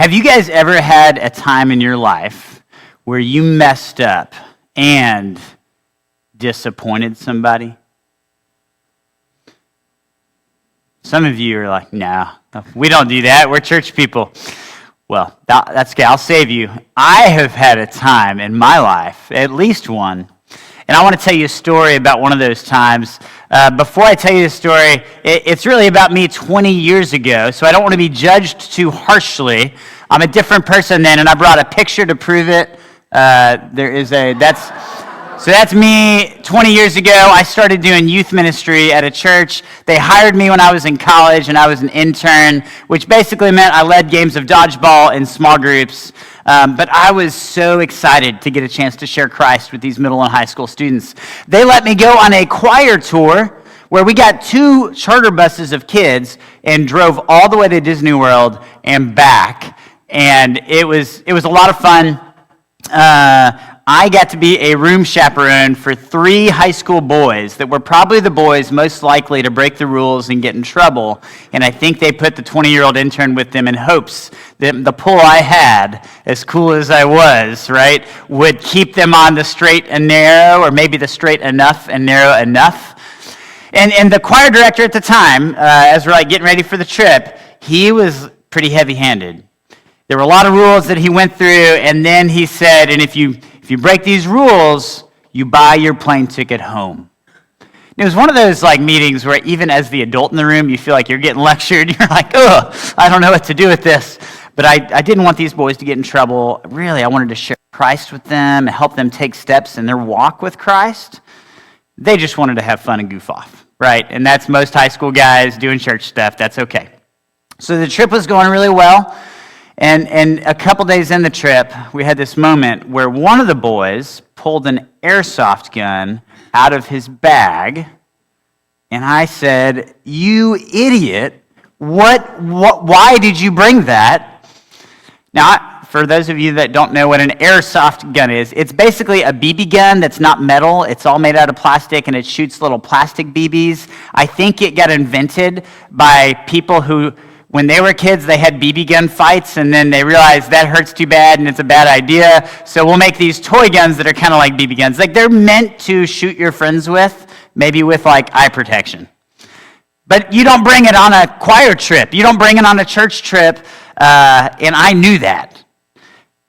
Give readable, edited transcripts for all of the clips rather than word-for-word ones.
Have you guys ever had a time in your life where you messed up and disappointed somebody? Some of you are like, no, we don't do that. We're church people. Well, that's okay. I'll save you. I have had a time in my life, at least one, and I want to tell you a story about one of those times. Before I tell you the story, it's really about me 20 years ago, so I don't want to be judged too harshly. I'm a different person then, and I brought a picture to prove it. That's me 20 years ago. I started doing youth ministry at a church. They hired me when I was in college, and I was an intern, which basically meant I led games of dodgeball in small groups. But I was so excited to get a chance to share Christ with these middle and high school students. They let me go on a choir tour where we got 2 charter buses of kids and drove all the way to Disney World and back. And it was a lot of fun. I got to be a room chaperone for 3 high school boys that were probably the boys most likely to break the rules and get in trouble. And I think they put the 20-year-old intern with them in hopes that the pull I had, as cool as I was, right, would keep them on the straight and narrow, or maybe the straight enough and narrow enough. And the choir director at the time, as we're like getting ready for the trip, he was pretty heavy-handed. There were a lot of rules that he went through, and then he said, and if you break these rules, you buy your plane ticket home. And it was one of those like meetings where even as the adult in the room, you feel like you're getting lectured. You're like, oh, I don't know what to do with this. But I didn't want these boys to get in trouble. Really, I wanted to share Christ with them and help them take steps in their walk with Christ. They just wanted to have fun and goof off, right? And that's most high school guys doing church stuff. That's okay. So the trip was going really well. And a couple days in the trip, we had this moment where one of the boys pulled an airsoft gun out of his bag, and I said, "You idiot, why did you bring that?" Now, for those of you that don't know what an airsoft gun is, it's basically a BB gun that's not metal. It's all made out of plastic, and it shoots little plastic BBs. I think it got invented by people who, when they were kids, they had BB gun fights, and then they realized that hurts too bad and it's a bad idea, so we'll make these toy guns that are kind of like BB guns. Like, they're meant to shoot your friends with, maybe with like eye protection. But you don't bring it on a choir trip. You don't bring it on a church trip, and I knew that.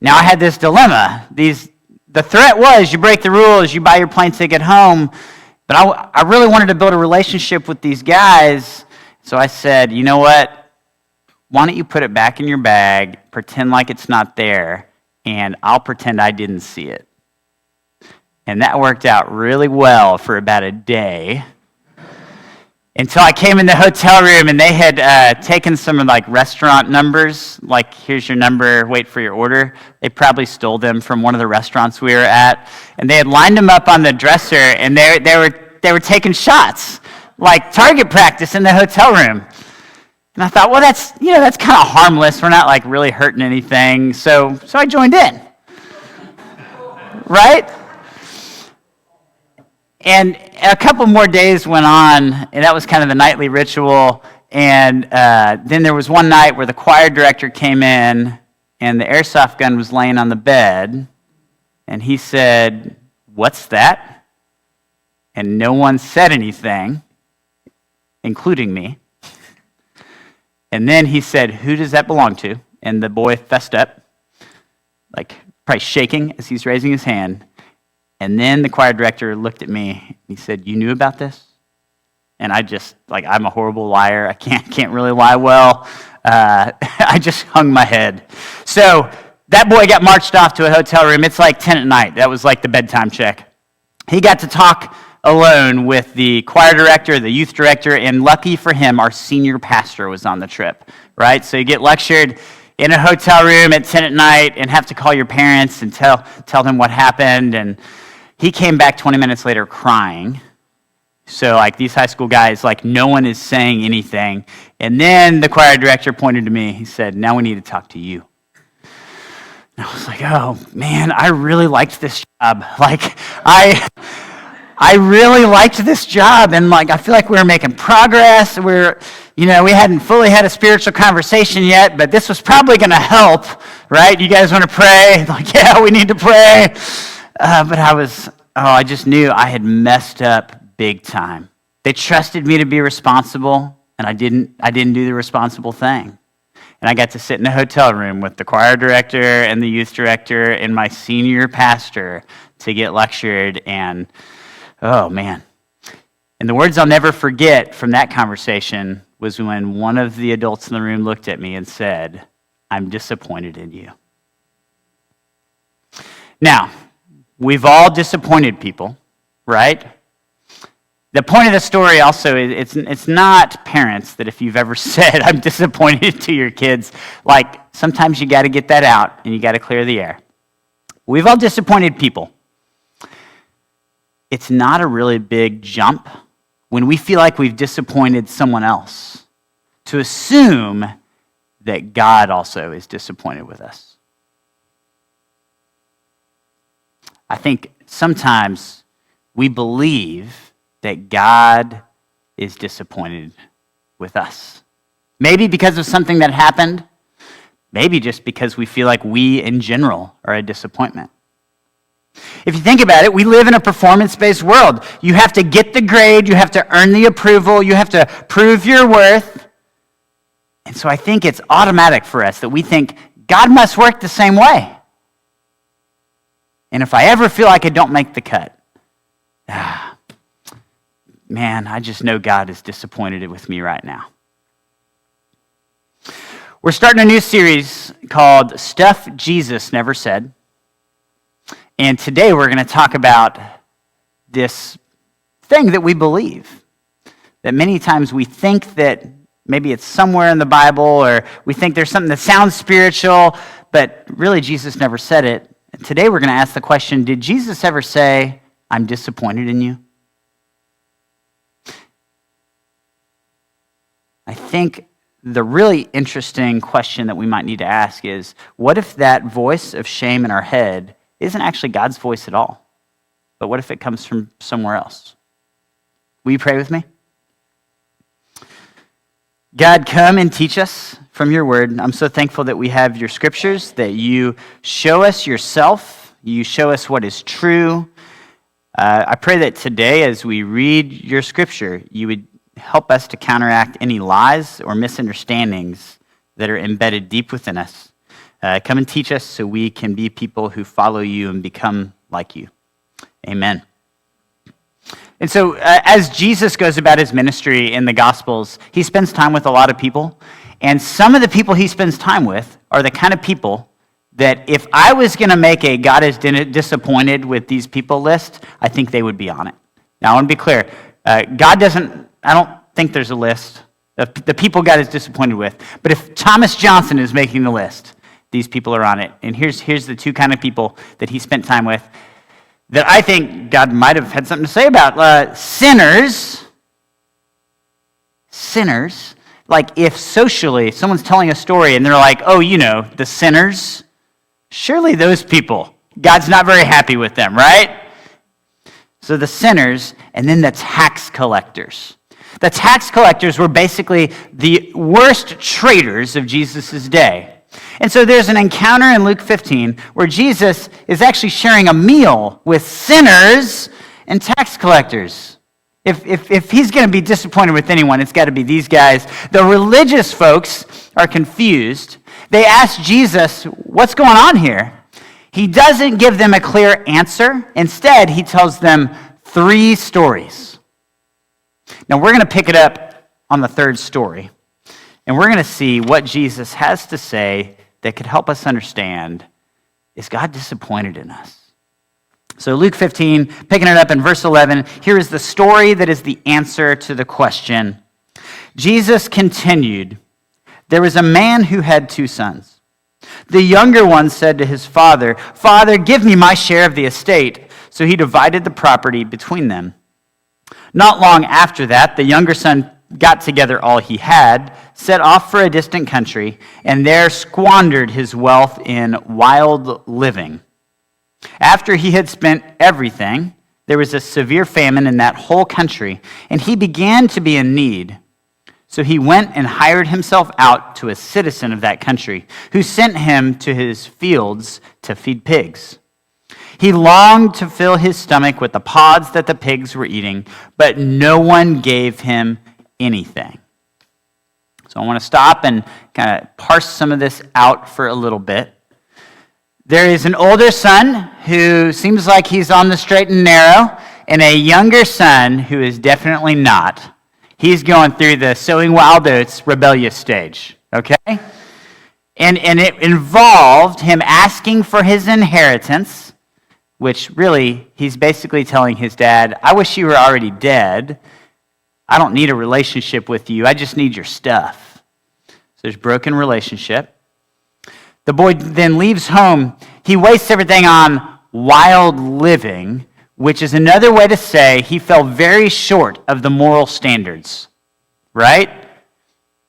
Now, I had this dilemma. The threat was, you break the rules, you buy your plane ticket home, but I really wanted to build a relationship with these guys, so I said, you know what? Why don't you put it back in your bag, pretend like it's not there, and I'll pretend I didn't see it. And that worked out really well for about a day, until I came in the hotel room and they had taken some of like restaurant numbers, like here's your number, wait for your order. They probably stole them from one of the restaurants we were at, and they had lined them up on the dresser, and they were taking shots, like target practice in the hotel room. And I thought, well, that's kind of harmless. We're not like really hurting anything. So I joined in. Right? And a couple more days went on, and that was kind of the nightly ritual. And then there was one night where the choir director came in, and the airsoft gun was laying on the bed. And he said, "What's that?" And no one said anything, including me. And then he said, "Who does that belong to?" And the boy fessed up, like probably shaking as he's raising his hand. And then the choir director looked at me and he said, "You knew about this?" And I just, I'm a horrible liar. I can't really lie well. I just hung my head. So that boy got marched off to a hotel room. It's like 10 at night. That was like the bedtime check. He got to talk alone with the choir director, the youth director, and lucky for him, our senior pastor was on the trip, right? So you get lectured in a hotel room at 10 at night and have to call your parents and tell them what happened. And he came back 20 minutes later crying. So these high school guys, no one is saying anything. And then the choir director pointed to me. He said, "Now we need to talk to you." And I was like, oh man, I really liked this job. I really liked this job, and I feel like we were making progress. We hadn't fully had a spiritual conversation yet, but this was probably going to help, right? You guys want to pray? Yeah, we need to pray. But I just knew I had messed up big time. They trusted me to be responsible, and I didn't do the responsible thing. And I got to sit in a hotel room with the choir director and the youth director and my senior pastor to get lectured, and oh man. And the words I'll never forget from that conversation was when one of the adults in the room looked at me and said, "I'm disappointed in you." Now, we've all disappointed people, right? The point of the story also is it's not parents that if you've ever said, "I'm disappointed" to your kids, sometimes you got to get that out and you got to clear the air. We've all disappointed people. It's not a really big jump when we feel like we've disappointed someone else to assume that God also is disappointed with us. I think sometimes we believe that God is disappointed with us. Maybe because of something that happened, maybe just because we feel like we in general are a disappointment. If you think about it, we live in a performance-based world. You have to get the grade, you have to earn the approval, you have to prove your worth. And so I think it's automatic for us that we think God must work the same way. And if I ever feel like I don't make the cut, man, I just know God is disappointed with me right now. We're starting a new series called Stuff Jesus Never Said. And today we're going to talk about this thing that we believe. That many times we think that maybe it's somewhere in the Bible, or we think there's something that sounds spiritual, but really Jesus never said it. And today we're going to ask the question, did Jesus ever say, "I'm disappointed in you"? I think the really interesting question that we might need to ask is, what if that voice of shame in our head isn't actually God's voice at all? But what if it comes from somewhere else? Will you pray with me? God, come and teach us from your word. I'm so thankful that we have your scriptures, that you show us yourself, you show us what is true. I pray that today as we read your scripture, you would help us to counteract any lies or misunderstandings that are embedded deep within us. Come and teach us so we can be people who follow you and become like you. Amen. And so as Jesus goes about his ministry in the Gospels, he spends time with a lot of people. And some of the people he spends time with are the kind of people that if I was going to make a God is disappointed with these people list, I think they would be on it. Now, I want to be clear. I don't think there's a list of the people God is disappointed with. But if Thomas Johnson is making the list, these people are on it. And here's the two kind of people that he spent time with that I think God might have had something to say about. Sinners. Like if socially someone's telling a story and they're like, "Oh, the sinners," surely those people, God's not very happy with them, right? So the sinners, and then the tax collectors. The tax collectors were basically the worst traitors of Jesus' day. And so there's an encounter in Luke 15 where Jesus is actually sharing a meal with sinners and tax collectors. If he's going to be disappointed with anyone, it's got to be these guys. The religious folks are confused. They ask Jesus, "What's going on here?" He doesn't give them a clear answer. Instead, he tells them 3 stories. Now, we're going to pick it up on the 3rd story, and we're going to see what Jesus has to say that could help us understand, is God disappointed in us? So Luke 15, picking it up in verse 11, here is the story that is the answer to the question. Jesus continued, "There was a man who had 2 sons. The younger one said to his father, 'Father, give me my share of the estate.' So he divided the property between them. Not long after that, the younger son got together all he had, set off for a distant country, and there squandered his wealth in wild living. After he had spent everything, There was a severe famine in that whole country, and he began to be in need. So he went and hired himself out to a citizen of that country, who sent him to his fields to feed pigs. He longed to fill his stomach with the pods that the pigs were eating, but no one gave him anything. So I want to stop and kind of parse some of this out for a little bit. There is an older son who seems like he's on the straight and narrow, and a younger son who is definitely not. He's going through the sowing wild oats rebellious stage, okay? And it involved him asking for his inheritance, which really, he's basically telling his dad, I wish you were already dead. I don't need a relationship with you. I just need your stuff. So there's broken relationship. The boy then leaves home. He wastes everything on wild living, which is another way to say he fell very short of the moral standards, right?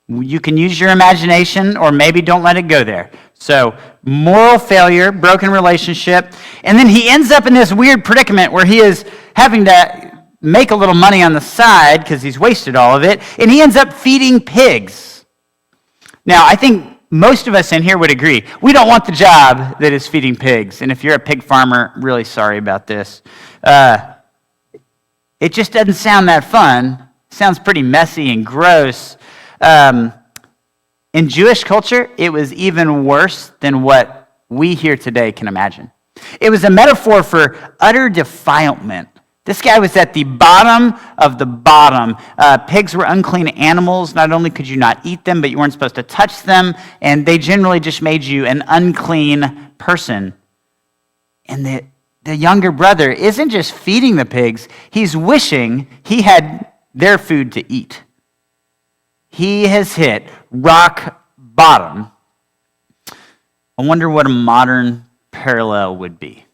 You can use your imagination, or maybe don't let it go there. So moral failure, broken relationship, and then he ends up in this weird predicament where he is having to make a little money on the side because he's wasted all of it, and he ends up feeding pigs. Now, I think most of us in here would agree, we don't want the job that is feeding pigs. And if you're a pig farmer, really sorry about this. It just doesn't sound that fun. It sounds pretty messy and gross. In Jewish culture, it was even worse than what we here today can imagine. It was a metaphor for utter defilement. This guy was at the bottom of the bottom. Pigs were unclean animals. Not only could you not eat them, but you weren't supposed to touch them, and they generally just made you an unclean person. And the younger brother isn't just feeding the pigs, he's wishing he had their food to eat. He has hit rock bottom. I wonder what a modern parallel would be.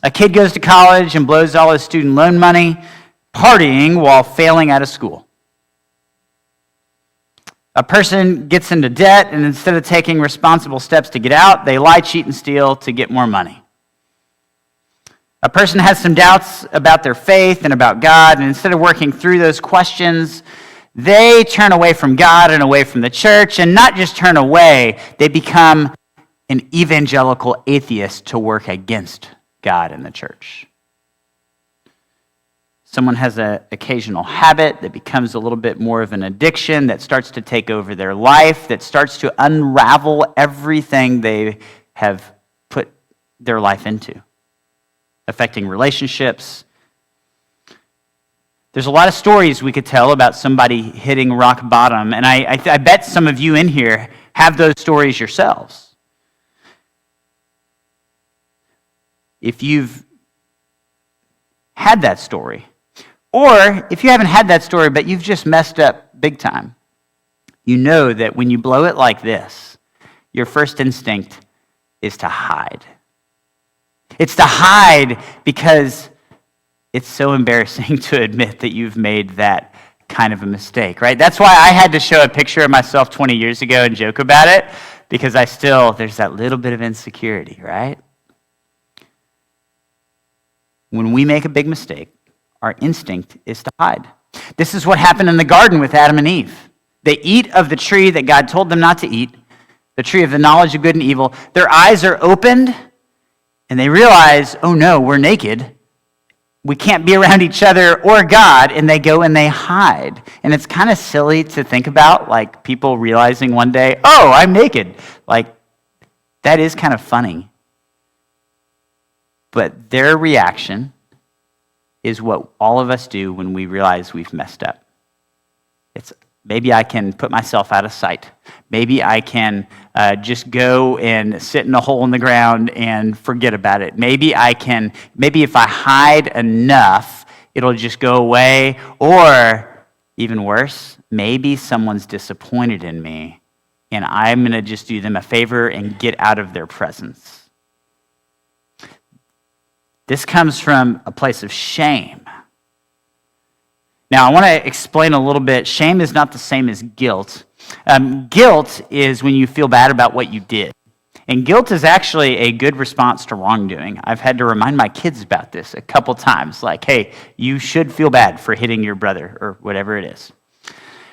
A kid goes to college and blows all his student loan money, partying while failing out of school. A person gets into debt, and instead of taking responsible steps to get out, they lie, cheat, and steal to get more money. A person has some doubts about their faith and about God, and instead of working through those questions, they turn away from God and away from the church, and not just turn away, they become an evangelical atheist to work against God and the church. Someone has an occasional habit that becomes a little bit more of an addiction that starts to take over their life, that starts to unravel everything they have put their life into, affecting relationships. There's a lot of stories we could tell about somebody hitting rock bottom, and I bet some of you in here have those stories yourselves. If you've had that story, or if you haven't had that story, but you've just messed up big time, you know that when you blow it like this, your first instinct is to hide. It's to hide because it's so embarrassing to admit that you've made that kind of a mistake, right? That's why I had to show a picture of myself 20 years ago and joke about it, because there's that little bit of insecurity, right? When we make a big mistake, our instinct is to hide. This is what happened in the garden with Adam and Eve. They eat of the tree that God told them not to eat, the tree of the knowledge of good and evil. Their eyes are opened, and they realize, oh no, we're naked. We can't be around each other or God, and they go and they hide. And it's kind of silly to think about, like people realizing one day, oh, I'm naked. Like, that is kind of funny. But their reaction is what all of us do when we realize we've messed up. It's maybe I can put myself out of sight. Maybe I can just go and sit in a hole in the ground and forget about it. Maybe if I hide enough, it'll just go away. Or even worse, maybe someone's disappointed in me and I'm going to just do them a favor and get out of their presence. This comes from a place of shame. Now, I want to explain a little bit. Shame is not the same as guilt. Guilt is when you feel bad about what you did. And guilt is actually a good response to wrongdoing. I've had to remind my kids about this a couple times, like, hey, you should feel bad for hitting your brother or whatever it is.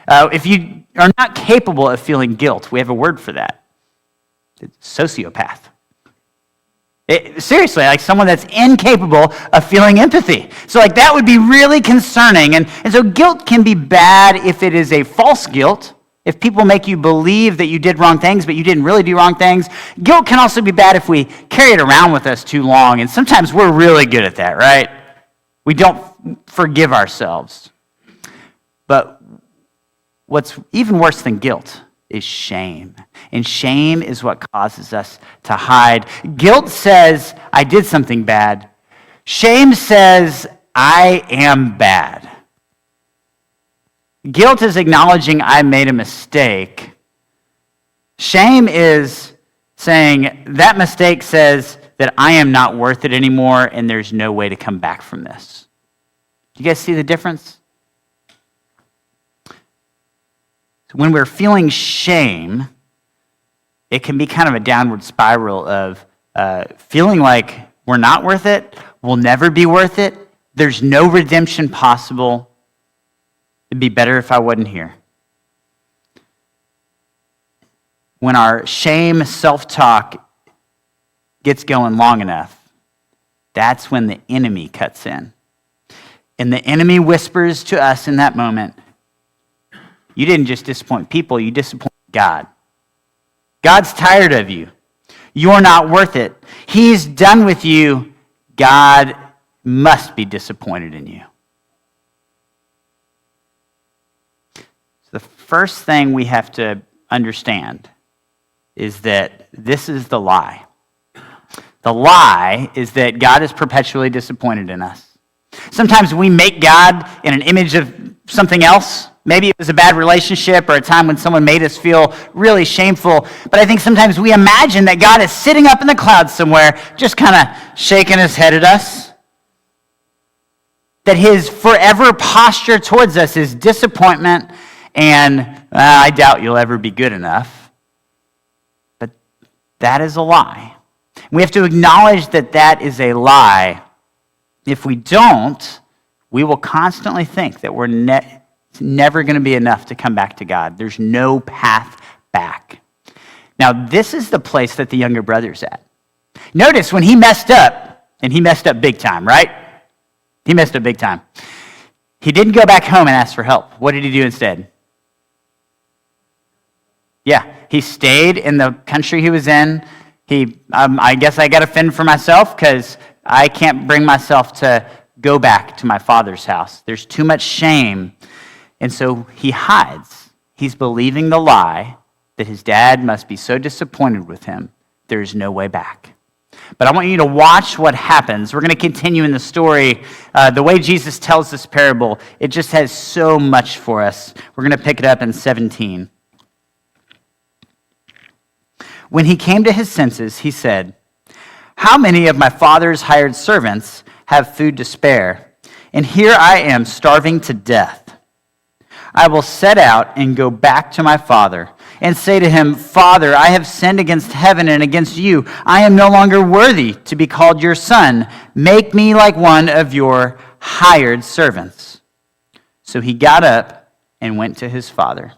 If you are not capable of feeling guilt, we have a word for that. It's sociopath. Seriously, like someone that's incapable of feeling empathy. So like that would be really concerning. And so guilt can be bad if it is a false guilt. If people make you believe that you did wrong things, but you didn't really do wrong things. Guilt can also be bad if we carry it around with us too long. And sometimes we're really good at that, right? We don't forgive ourselves. But what's even worse than guilt is shame. And shame is what causes us to hide. Guilt says, I did something bad. Shame says, I am bad. Guilt is acknowledging I made a mistake. Shame is saying that mistake says that I am not worth it anymore and there's no way to come back from this. Do you guys see the difference? When we're feeling shame, it can be kind of a downward spiral of feeling like we're not worth it, we'll never be worth it, there's no redemption possible, it'd be better if I wasn't here. When our shame self-talk gets going long enough, that's when the enemy cuts in. And the enemy whispers to us in that moment, you didn't just disappoint people, you disappointed God. God's tired of you. You're not worth it. He's done with you. God must be disappointed in you. So the first thing we have to understand is that this is the lie. The lie is that God is perpetually disappointed in us. Sometimes we make God in an image of something else. Maybe it was a bad relationship or a time when someone made us feel really shameful. But I think sometimes we imagine that God is sitting up in the clouds somewhere, just kind of shaking his head at us. That his forever posture towards us is disappointment and I doubt you'll ever be good enough. But that is a lie. We have to acknowledge that that is a lie. If we don't, we will constantly think that we're never going to be enough to come back to God. There's no path back. Now, this is the place that the younger brother's at. Notice when he messed up, and he messed up big time, right? He messed up big time. He didn't go back home and ask for help. What did he do instead? Yeah, he stayed in the country he was in. I guess I got to fend for myself because I can't bring myself to go back to my father's house. There's too much shame. And so he hides. He's believing the lie that his dad must be so disappointed with him, there's no way back. But I want you to watch what happens. We're going to continue in the story. The way Jesus tells this parable, it just has so much for us. We're going to pick it up in 17. When he came to his senses, he said, "How many of my father's hired servants have food to spare? And here I am starving to death. I will set out and go back to my father and say to him, 'Father, I have sinned against heaven and against you. I am no longer worthy to be called your son. Make me like one of your hired servants.' So he got up and went to his father.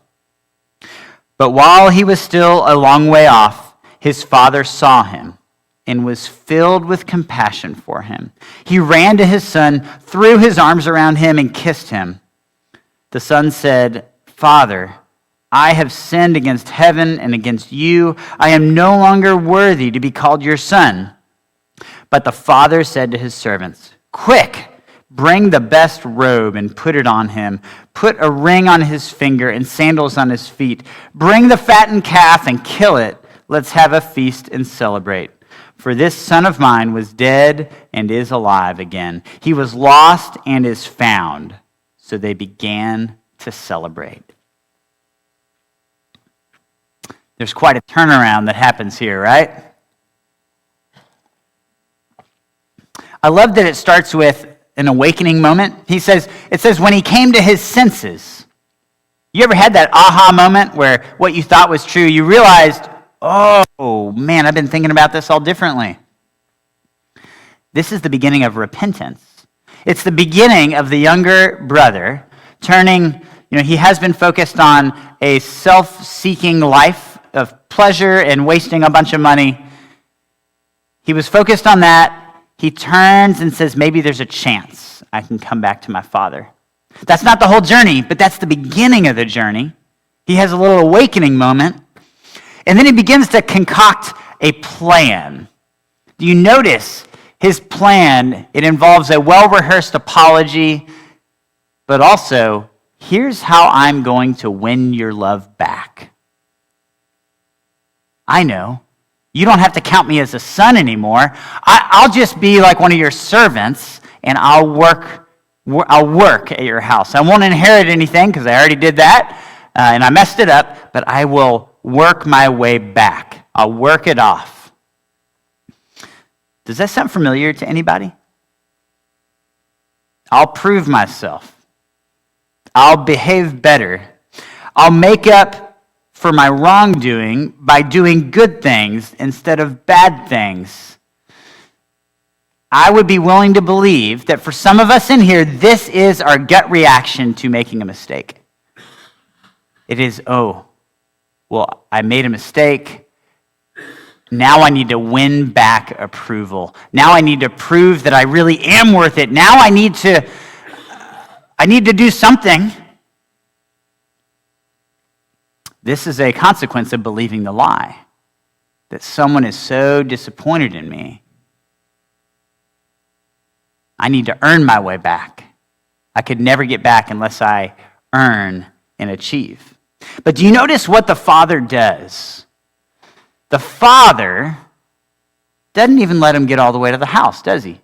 But while he was still a long way off, his father saw him and was filled with compassion for him. He ran to his son, threw his arms around him, and kissed him. The son said, 'Father, I have sinned against heaven and against you. I am no longer worthy to be called your son.' But the father said to his servants, 'Quick, bring the best robe and put it on him. Put a ring on his finger and sandals on his feet. Bring the fattened calf and kill it. Let's have a feast and celebrate. For this son of mine was dead and is alive again. He was lost and is found.' So they began to celebrate." There's quite a turnaround that happens here, right? I love that it starts with an awakening moment. It says when he came to his senses. You ever had that aha moment where what you thought was true, you realized, oh man, I've been thinking about this all differently. This is the beginning of repentance. It's the beginning of the younger brother turning, he has been focused on a self-seeking life of pleasure and wasting a bunch of money. He was focused on that. He turns and says, maybe there's a chance I can come back to my father. That's not the whole journey, but that's the beginning of the journey. He has a little awakening moment. And then he begins to concoct a plan. Do you notice his plan? It involves a well-rehearsed apology, but also, here's how I'm going to win your love back. I know. You don't have to count me as a son anymore. I'll just be like one of your servants, and I'll work at your house. I won't inherit anything because I already did that, and I messed it up, but I will work my way back. I'll work it off. Does that sound familiar to anybody? I'll prove myself. I'll behave better. I'll make up for my wrongdoing by doing good things instead of bad things. I would be willing to believe that for some of us in here, this is our gut reaction to making a mistake. It is, well, I made a mistake. Now I need to win back approval. Now I need to prove that I really am worth it. Now I need to do something. This is a consequence of believing the lie, that someone is so disappointed in me. I need to earn my way back. I could never get back unless I earn and achieve. But do you notice what the father does? The father doesn't even let him get all the way to the house, does he?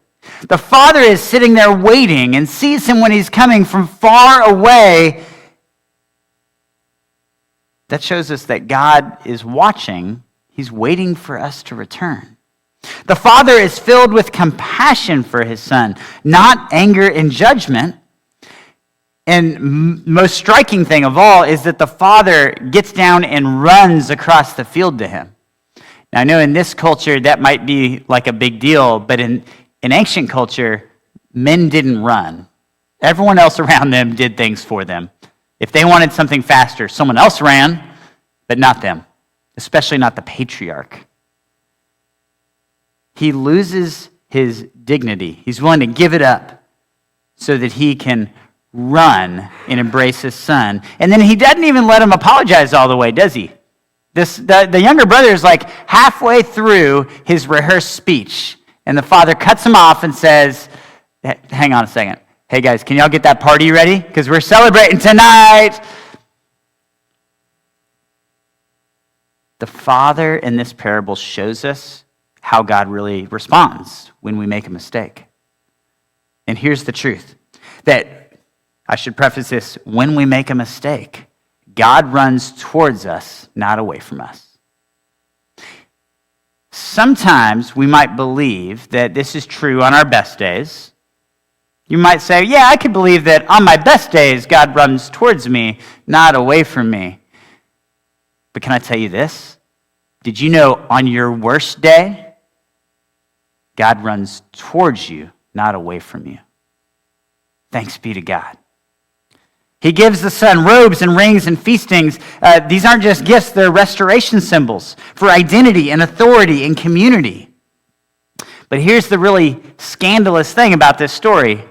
The father is sitting there waiting and sees him when he's coming from far away. That shows us that God is watching. He's waiting for us to return. The father is filled with compassion for his son, not anger and judgment. And most striking thing of all is that the father gets down and runs across the field to him. Now, I know in this culture that might be like a big deal, but in ancient culture, men didn't run. Everyone else around them did things for them. If they wanted something faster, someone else ran, but not them, especially not the patriarch. He loses his dignity. He's willing to give it up so that he can run and embrace his son. And then he doesn't even let him apologize all the way, does he? The younger brother is like halfway through his rehearsed speech, and the father cuts him off and says, hang on a second. Hey guys, can y'all get that party ready? Because we're celebrating tonight. The father in this parable shows us how God really responds when we make a mistake. And here's the truth, that I should preface this, when we make a mistake, God runs towards us, not away from us. Sometimes we might believe that this is true on our best days. You might say, yeah, I could believe that on my best days, God runs towards me, not away from me. But can I tell you this? Did you know on your worst day, God runs towards you, not away from you? Thanks be to God. He gives the son robes and rings and feastings. These aren't just gifts, they're restoration symbols for identity and authority and community. But here's the really scandalous thing about this story.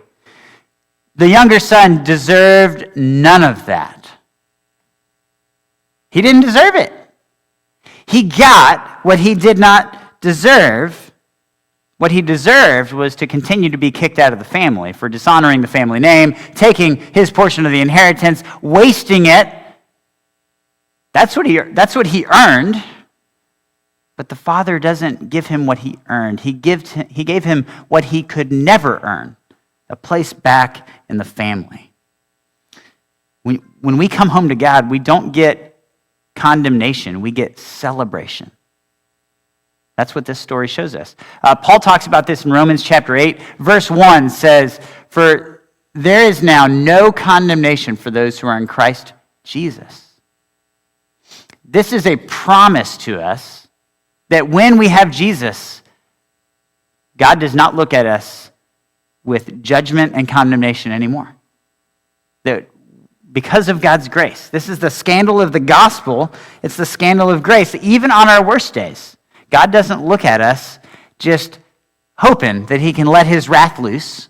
The younger son deserved none of that. He didn't deserve it. He got what he did not deserve. What he deserved was to continue to be kicked out of the family for dishonoring the family name, taking his portion of the inheritance, wasting it. That's what he earned. But the father doesn't give him what he earned. He gave him what he could never earn, a place back in the family. When we come home to God, we don't get condemnation, we get celebration. That's what this story shows us. Paul talks about this in Romans chapter 8. Verse 1 says, "For there is now no condemnation for those who are in Christ Jesus." this is a promise to us that when we have Jesus, God does not look at us with judgment and condemnation anymore. That because of God's grace, this is the scandal of the gospel. It's the scandal of grace. Even on our worst days, God doesn't look at us just hoping that he can let his wrath loose.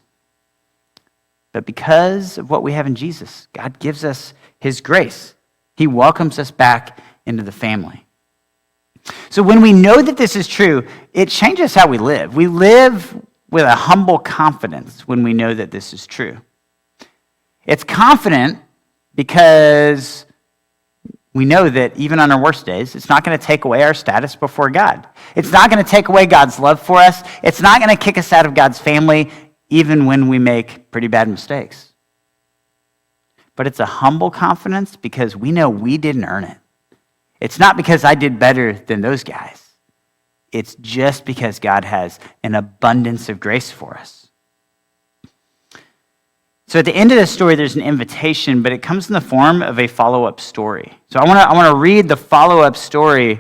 But because of what we have in Jesus, God gives us his grace. He welcomes us back into the family. So when we know that this is true, it changes how we live. We live with a humble confidence when we know that this is true. It's confident because we know that even on our worst days, it's not going to take away our status before God. It's not going to take away God's love for us. It's not going to kick us out of God's family, even when we make pretty bad mistakes. But it's a humble confidence because we know we didn't earn it. It's not because I did better than those guys. It's just because God has an abundance of grace for us. So at the end of this story, there's an invitation, but it comes in the form of a follow-up story. So I want to read the follow-up story,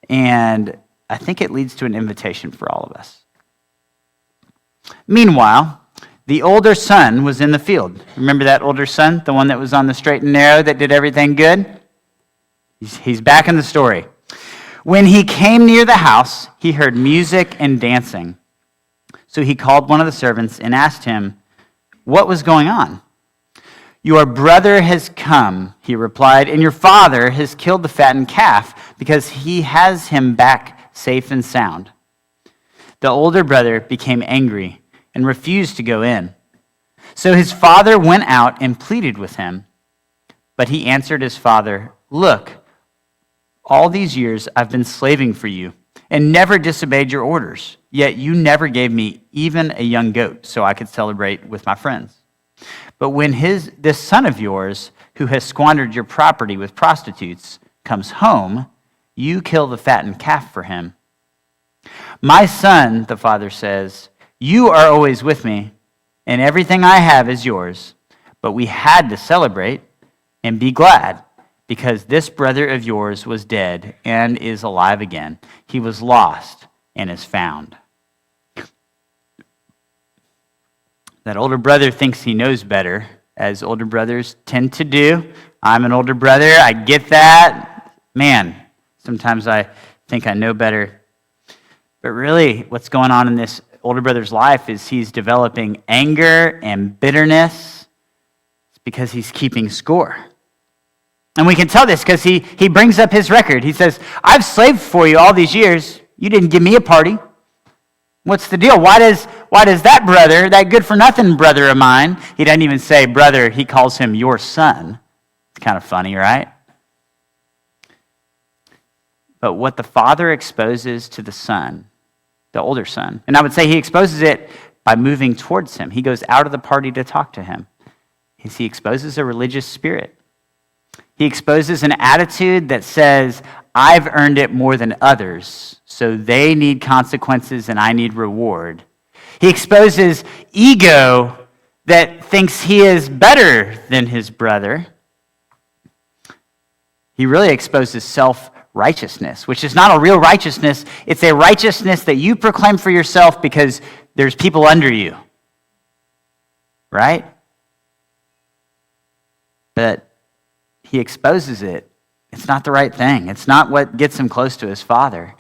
and I think it leads to an invitation for all of us. Meanwhile, the older son was in the field. Remember that older son, the one that was on the straight and narrow that did everything good? He's back in the story. When he came near the house, he heard music and dancing. So he called one of the servants and asked him what was going on. Your brother has come, he replied, and your father has killed the fattened calf because he has him back safe and sound. The older brother became angry and refused to go in. So his father went out and pleaded with him. But he answered his father, look, all these years I've been slaving for you and never disobeyed your orders, yet you never gave me even a young goat so I could celebrate with my friends. But when this son of yours, who has squandered your property with prostitutes, comes home, you kill the fattened calf for him. My son, the father says, you are always with me, and everything I have is yours. But we had to celebrate and be glad, because this brother of yours was dead and is alive again. He was lost and is found. That older brother thinks he knows better, as older brothers tend to do. I'm an older brother, I get that. Man, sometimes I think I know better. But really, what's going on in this older brother's life is he's developing anger and bitterness. It's because he's keeping score. And we can tell this because he brings up his record. He says, I've slaved for you all these years. You didn't give me a party. What's the deal? Why does that brother, that good-for-nothing brother of mine, he doesn't even say brother, he calls him your son. It's kind of funny, right? But what the father exposes to the son, the older son, and I would say he exposes it by moving towards him. He goes out of the party to talk to him. He exposes a religious spirit. He exposes an attitude that says, I've earned it more than others, so they need consequences and I need reward. He exposes ego that thinks he is better than his brother. He really exposes self-righteousness, which is not a real righteousness. It's a righteousness that you proclaim for yourself because there's people under you, right? But he exposes it. It's not the right thing. It's not what gets him close to his father.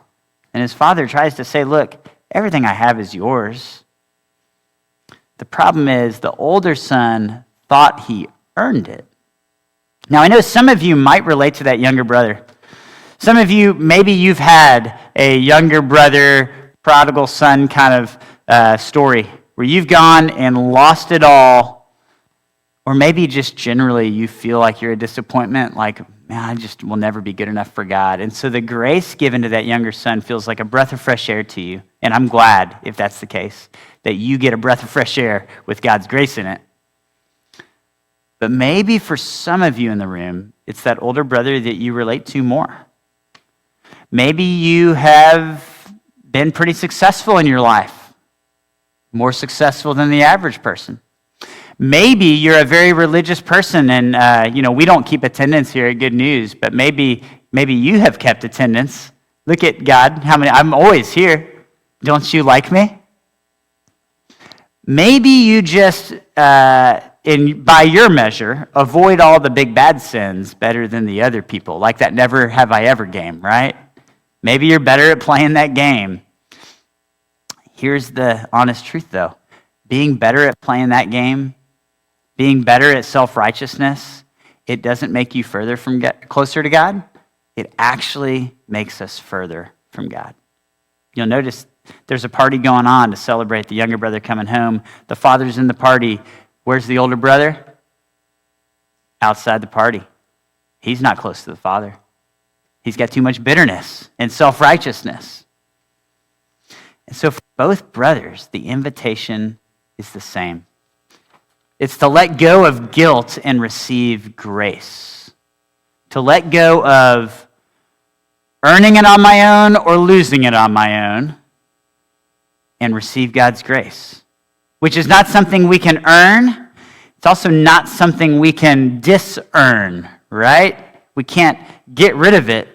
And his father tries to say, look, everything I have is yours. The problem is the older son thought he earned it. Now, I know some of you might relate to that younger brother. Some of you, maybe you've had a younger brother, prodigal son kind of story where you've gone and lost it all. Or maybe just generally you feel like you're a disappointment, like, man, I just will never be good enough for God. And so the grace given to that younger son feels like a breath of fresh air to you. And I'm glad, if that's the case, that you get a breath of fresh air with God's grace in it. But maybe for some of you in the room, it's that older brother that you relate to more. Maybe you have been pretty successful in your life, more successful than the average person. Maybe you're a very religious person and, we don't keep attendance here at Good News, but maybe Maybe you have kept attendance. Look at God, I'm always here. Don't you like me? Maybe you just, by your measure, avoid all the big bad sins better than the other people, like that never have I ever game, right? Maybe you're better at playing that game. Here's the honest truth, though. Being better at playing that game, being better at self-righteousness, it doesn't make you closer to God. It actually makes us further from God. You'll notice there's a party going on to celebrate the younger brother coming home. The father's in the party. Where's the older brother? Outside the party. He's not close to the father. He's got too much bitterness and self-righteousness. And so for both brothers, the invitation is the same. It's to let go of guilt and receive grace. To let go of earning it on my own or losing it on my own and receive God's grace, which is not something we can earn. It's also not something we can dis-earn, right? We can't get rid of it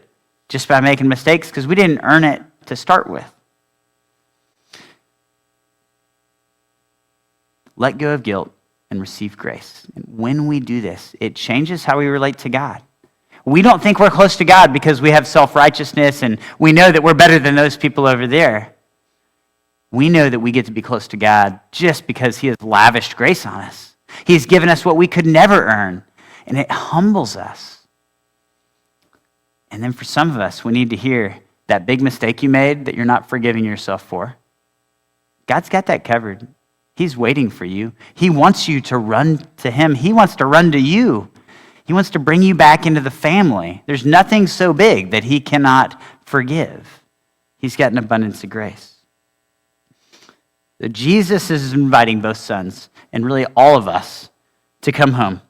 just by making mistakes because we didn't earn it to start with. Let go of guilt and receive grace. And when we do this, it changes how we relate to God. We don't think we're close to God because we have self-righteousness and we know that we're better than those people over there. We know that we get to be close to God just because he has lavished grace on us. He's given us what we could never earn, and it humbles us. And then for some of us, we need to hear that big mistake you made that you're not forgiving yourself for. God's got that covered. He's waiting for you. He wants you to run to him. He wants to run to you. He wants to bring you back into the family. There's nothing so big that he cannot forgive. He's got an abundance of grace. Jesus is inviting both sons, and really all of us, to come home,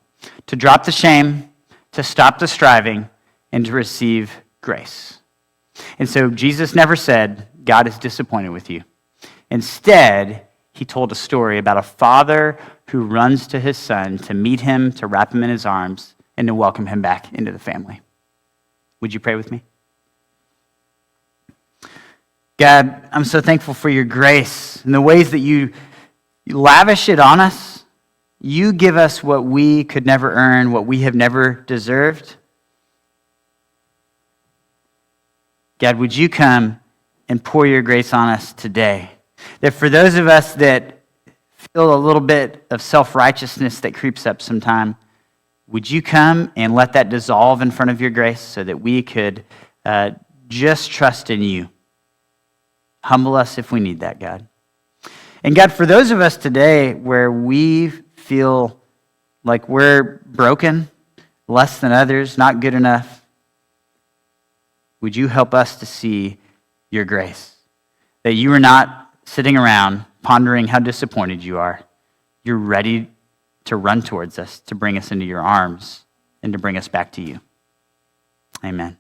to drop the shame, to stop the striving, and to receive grace. And so Jesus never said, God is disappointed with you. Instead, he told a story about a father who runs to his son to meet him, to wrap him in his arms, and to welcome him back into the family. Would you pray with me? God, I'm so thankful for your grace and the ways that you lavish it on us. You give us what we could never earn, what we have never deserved. God, would you come and pour your grace on us today? That for those of us that feel a little bit of self-righteousness that creeps up sometime, would you come and let that dissolve in front of your grace so that we could just trust in you? Humble us if we need that, God. And God, for those of us today where we feel like we're broken, less than others, not good enough, would you help us to see your grace? That you are not sitting around pondering how disappointed you are. You're ready to run towards us, to bring us into your arms, and to bring us back to you. Amen.